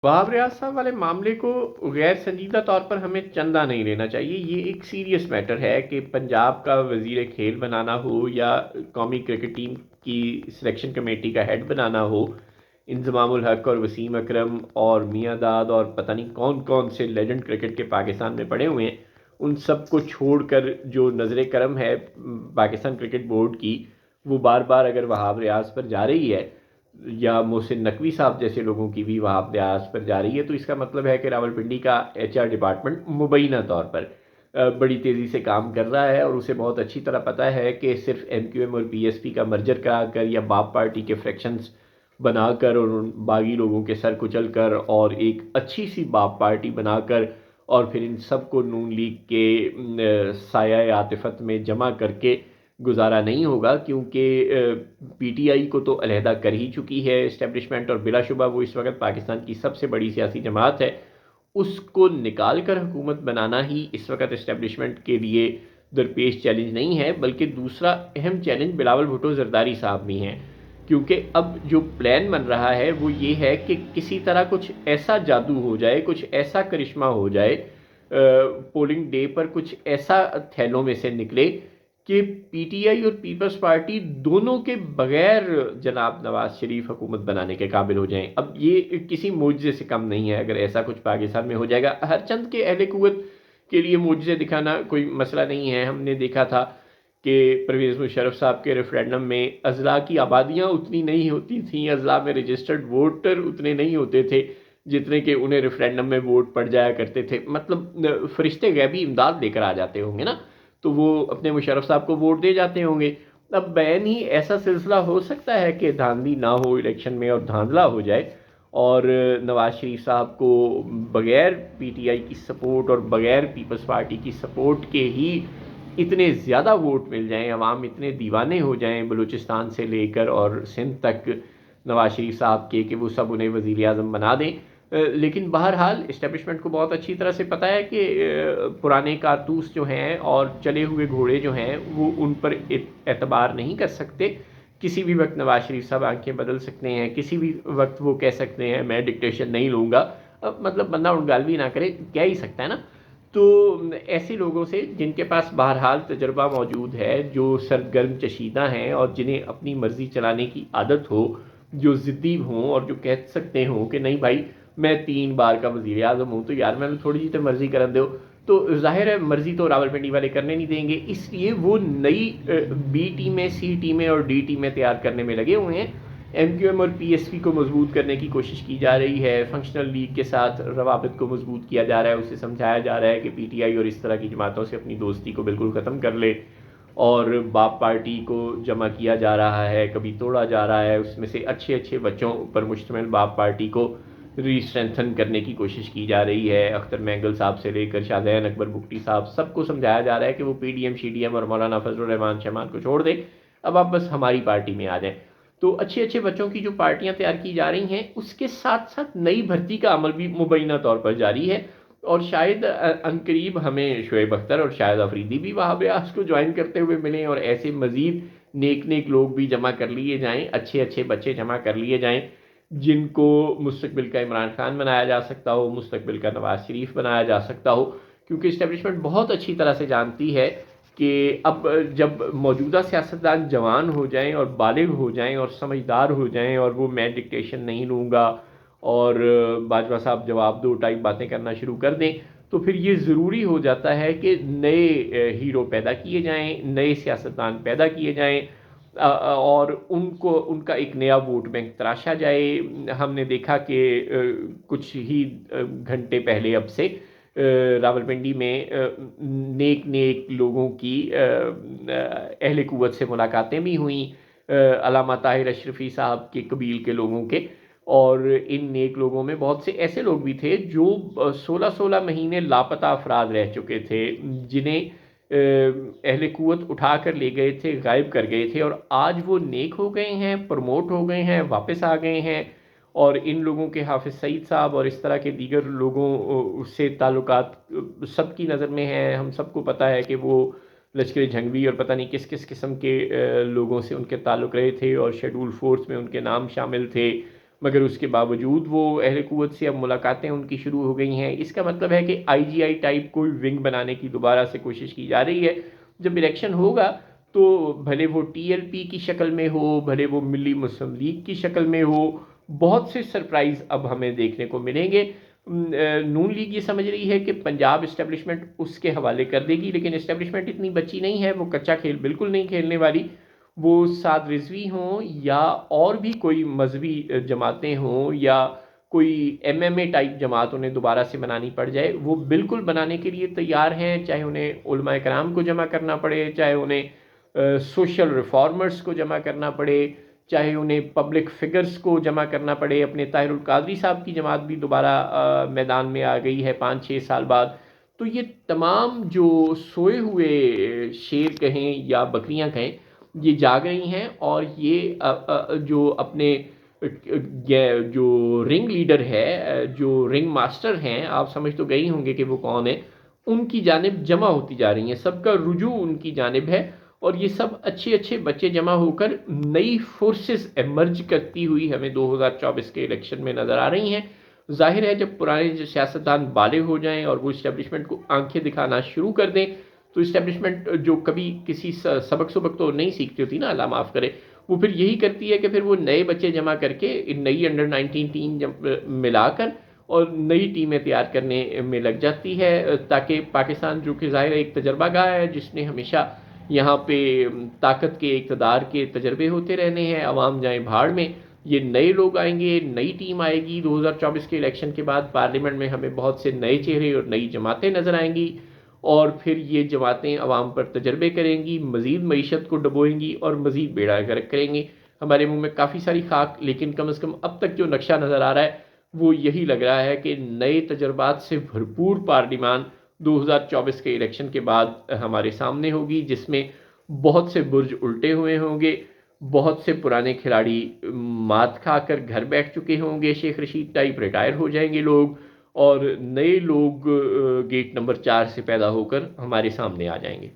وہاب ریاض صاحب والے معاملے کو غیر سنجیدہ طور پر ہمیں چندہ نہیں لینا چاہیے۔ یہ ایک سیریس میٹر ہے کہ پنجاب کا وزیر کھیل بنانا ہو یا قومی کرکٹ ٹیم کی سلیکشن کمیٹی کا ہیڈ بنانا ہو، انضمام الحق اور وسیم اکرم اور میاں داد اور پتہ نہیں کون کون سے لیجنڈ کرکٹ کے پاکستان میں پڑے ہوئے ہیں، ان سب کو چھوڑ کر جو نظر کرم ہے پاکستان کرکٹ بورڈ کی، وہ بار بار اگر وہاب ریاض پر جا رہی ہے یا محسن نقوی صاحب جیسے لوگوں کی بھی وہاب ریاض پر جا رہی ہے، تو اس کا مطلب ہے کہ راولپنڈی کا ایچ آر ڈپارٹمنٹ مبینہ طور پر بڑی تیزی سے کام کر رہا ہے، اور اسے بہت اچھی طرح پتہ ہے کہ صرف ایم کیو ایم اور پی ایس پی کا مرجر کرا کر یا باپ پارٹی کے فریکشنز بنا کر اور ان باغی لوگوں کے سر کچل کر اور ایک اچھی سی باپ پارٹی بنا کر اور پھر ان سب کو نون لیگ کے سایہ عاطفت میں جمع کر کے گزارا نہیں ہوگا، کیونکہ پی ٹی آئی کو تو علیحدہ کر ہی چکی ہے اسٹیبلشمنٹ، اور بلا شبہ وہ اس وقت پاکستان کی سب سے بڑی سیاسی جماعت ہے۔ اس کو نکال کر حکومت بنانا ہی اس وقت اسٹیبلشمنٹ کے لیے درپیش چیلنج نہیں ہے، بلکہ دوسرا اہم چیلنج بلاول بھٹو زرداری صاحب بھی ہیں، کیونکہ اب جو پلان بن رہا ہے وہ یہ ہے کہ کسی طرح کچھ ایسا جادو ہو جائے، کچھ ایسا کرشمہ ہو جائے، پولنگ ڈے پر کچھ ایسا تھیلوں میں سے نکلے کہ پی ٹی آئی اور پیپلز پارٹی دونوں کے بغیر جناب نواز شریف حکومت بنانے کے قابل ہو جائیں۔ اب یہ کسی معجزے سے کم نہیں ہے اگر ایسا کچھ پاکستان میں ہو جائے گا۔ ہر چند کے اہل قوت کے لیے معجزے دکھانا کوئی مسئلہ نہیں ہے۔ ہم نے دیکھا تھا کہ پرویز مشرف صاحب کے ریفرینڈم میں اضلاع کی آبادیاں اتنی نہیں ہوتی تھیں، اضلاع میں رجسٹرڈ ووٹر اتنے نہیں ہوتے تھے جتنے کہ انہیں ریفرینڈم میں ووٹ پڑ جایا کرتے تھے۔ مطلب فرشتے غیبی امداد لے کر آ جاتے ہوں گے نا، تو وہ اپنے مشرف صاحب کو ووٹ دے جاتے ہوں گے۔ اب بین ہی ایسا سلسلہ ہو سکتا ہے کہ دھاندلی نہ ہو الیکشن میں اور دھاندلا ہو جائے، اور نواز شریف صاحب کو بغیر پی ٹی آئی کی سپورٹ اور بغیر پیپلز پارٹی کی سپورٹ کے ہی اتنے زیادہ ووٹ مل جائیں، عوام اتنے دیوانے ہو جائیں بلوچستان سے لے کر اور سندھ تک نواز شریف صاحب کے، کہ وہ سب انہیں وزیر اعظم بنا دیں۔ لیکن بہرحال اسٹیبلشمنٹ کو بہت اچھی طرح سے پتہ ہے کہ پرانے کارتوس جو ہیں اور چلے ہوئے گھوڑے جو ہیں وہ ان پر اعتبار نہیں کر سکتے۔ کسی بھی وقت نواز شریف صاحب آنکھیں بدل سکتے ہیں، کسی بھی وقت وہ کہہ سکتے ہیں میں ڈکٹیشن نہیں لوں گا۔ اب مطلب بندہ اڑگالوی نہ کرے، کہہ ہی سکتا ہے نا۔ تو ایسے لوگوں سے جن کے پاس بہرحال تجربہ موجود ہے، جو سرگرم چشیدہ ہیں اور جنہیں اپنی مرضی چلانے کی عادت ہو، جو ضدی ہوں اور جو کہہ سکتے ہوں کہ نہیں بھائی میں 3 بار کا وزیر اعظم ہوں تو یار میں تھوڑی جی تو مرضی کرن دو، تو ظاہر ہے مرضی تو راولپنڈی والے کرنے نہیں دیں گے۔ اس لیے وہ نئی بی ٹیمیں، سی ٹیمیں اور ڈی ٹیمیں تیار کرنے میں لگے ہوئے ہیں۔ ایم کیو ایم اور پی ایس پی کو مضبوط کرنے کی کوشش کی جا رہی ہے، فنکشنل لیگ کے ساتھ روابط کو مضبوط کیا جا رہا ہے، اسے سمجھایا جا رہا ہے کہ پی ٹی آئی اور اس طرح کی جماعتوں سے اپنی دوستی کو بالکل ختم کر لے، اور باپ پارٹی کو جمع کیا جا رہا ہے، کبھی توڑا جا رہا ہے، اس میں سے اچھے اچھے بچوں پر مشتمل باپ پارٹی کو ری اسٹرینتھن کرنے کی کوشش کی جا رہی ہے۔ اختر مینگل صاحب سے لے کر شاہزین اکبر بگٹی صاحب، سب کو سمجھایا جا رہا ہے کہ وہ پی ڈی ایم شی ڈی ایم اور مولانا فضل الرحمان شہمان کو چھوڑ دے، اب آپ بس ہماری پارٹی میں آ جائیں۔ تو اچھے اچھے بچوں کی جو پارٹیاں تیار کی جا رہی ہیں، اس کے ساتھ ساتھ نئی بھرتی کا عمل بھی مبینہ طور پر جاری ہے، اور شاید عنقریب ہمیں شعیب اختر اور شاہد افریدی بھی وہاب ریاض کو جوائن کرتے ہوئے ملیں، اور ایسے مزید نیک نیک لوگ بھی جمع کر لیے جائیں، اچھے اچھے بچے جمع کر لیے جائیں جن کو مستقبل کا عمران خان بنایا جا سکتا ہو، مستقبل کا نواز شریف بنایا جا سکتا ہو، کیونکہ اسٹیبلشمنٹ بہت اچھی طرح سے جانتی ہے کہ اب جب موجودہ سیاستدان جوان ہو جائیں اور بالغ ہو جائیں اور سمجھدار ہو جائیں، اور وہ میں ڈکٹیشن نہیں لوں گا اور باجوہ صاحب جواب دو ٹائپ باتیں کرنا شروع کر دیں، تو پھر یہ ضروری ہو جاتا ہے کہ نئے ہیرو پیدا کیے جائیں، نئے سیاستدان پیدا کیے جائیں، اور ان کا ایک نیا ووٹ بینک تراشا جائے۔ ہم نے دیکھا کہ کچھ ہی گھنٹے پہلے اب سے راولپنڈی میں نیک نیک لوگوں کی اہل قوت سے ملاقاتیں بھی ہوئیں، علامہ طاہر اشرفی صاحب کے قبیل کے لوگوں کے، اور ان نیک لوگوں میں بہت سے ایسے لوگ بھی تھے جو 16 مہینے لاپتہ افراد رہ چکے تھے، جنہیں اہل قوت اٹھا کر لے گئے تھے، غائب کر گئے تھے، اور آج وہ نیک ہو گئے ہیں، پروموٹ ہو گئے ہیں، واپس آ گئے ہیں، اور ان لوگوں کے حافظ سعید صاحب اور اس طرح کے دیگر لوگوں سے تعلقات سب کی نظر میں ہیں۔ ہم سب کو پتہ ہے کہ وہ لشکر جھنگوی اور پتہ نہیں کس کس قسم کے لوگوں سے ان کے تعلق رہے تھے، اور شیڈول فورس میں ان کے نام شامل تھے، مگر اس کے باوجود وہ اہل قوت سے اب ملاقاتیں ان کی شروع ہو گئی ہیں. اس کا مطلب ہے کہ آئی جی آئی ٹائپ کوئی ونگ بنانے کی دوبارہ سے کوشش کی جا رہی ہے. جب الیکشن ہوگا تو بھلے وہ ٹی ایل پی کی شکل میں ہو، بھلے وہ ملی مسلم لیگ کی شکل میں ہو، بہت سے سرپرائز اب ہمیں دیکھنے کو ملیں گے. نون لیگ یہ سمجھ رہی ہے کہ پنجاب اسٹیبلشمنٹ اس کے حوالے کر دے گی، لیکن اسٹیبلشمنٹ اتنی بچی نہیں ہے، وہ کچا کھیل بالکل نہیں کھیلنے والی. وہ سعد رضوی ہوں یا اور بھی کوئی مذہبی جماعتیں ہوں یا کوئی ایم ایم اے ٹائپ جماعت انہیں دوبارہ سے بنانی پڑ جائے، وہ بالکل بنانے کے لیے تیار ہیں، چاہے انہیں علماء کرام کو جمع کرنا پڑے، چاہے انہیں سوشل ریفارمرز کو جمع کرنا پڑے، چاہے انہیں پبلک فگرز کو جمع کرنا پڑے. اپنے طاہر القادری صاحب کی جماعت بھی دوبارہ میدان میں آ گئی ہے 5-6 سال بعد. تو یہ تمام جو سوئے ہوئے شیر کہیں یا بکریاں کہیں، یہ جاگ رہی ہیں، اور یہ جو اپنے جو رنگ لیڈر ہے، جو رنگ ماسٹر ہیں، آپ سمجھ تو گئی ہوں گے کہ وہ کون ہے، ان کی جانب جمع ہوتی جا رہی ہیں. سب کا رجوع ان کی جانب ہے، اور یہ سب اچھے اچھے بچے جمع ہو کر نئی فورسز ایمرج کرتی ہوئی ہمیں 2024 کے الیکشن میں نظر آ رہی ہیں. ظاہر ہے جب پرانے جو سیاستدان بالغ ہو جائیں اور وہ اسٹیبلشمنٹ کو آنکھیں دکھانا شروع کر دیں، تو اسٹیبلشمنٹ جو کبھی کسی سبق تو نہیں سیکھتی ہوتی نا، اللہ معاف کرے، وہ پھر یہی کرتی ہے کہ پھر وہ نئے بچے جمع کر کے نئی انڈر 19 ٹیم ملا کر اور نئی ٹیمیں تیار کرنے میں لگ جاتی ہے، تاکہ پاکستان جو کہ ظاہر ایک تجربہ گاہ ہے، جس نے ہمیشہ یہاں پہ طاقت کے اقتدار کے تجربے ہوتے رہنے ہیں، عوام جائیں بھاڑ میں. یہ نئے لوگ آئیں گے، نئی ٹیم آئے گی. 2024 کے الیکشن کے بعد پارلیمنٹ میں ہمیں بہت سے نئے چہرے اور نئی جماعتیں نظر آئیں گی، اور پھر یہ جماعتیں عوام پر تجربے کریں گی، مزید معیشت کو ڈبوئیں گی اور مزید بیڑا گرک کریں گی. ہمارے منہ میں کافی ساری خاک، لیکن کم از کم اب تک جو نقشہ نظر آ رہا ہے وہ یہی لگ رہا ہے کہ نئے تجربات سے بھرپور پارلیمان 2024 کے الیکشن کے بعد ہمارے سامنے ہوگی، جس میں بہت سے برج الٹے ہوئے ہوں گے، بہت سے پرانے کھلاڑی مات کھا کر گھر بیٹھ چکے ہوں گے، شیخ رشید ٹائپ ریٹائر ہو جائیں گے لوگ، اور نئے لوگ گیٹ نمبر 4 سے پیدا ہو کر ہمارے سامنے آ جائیں گے.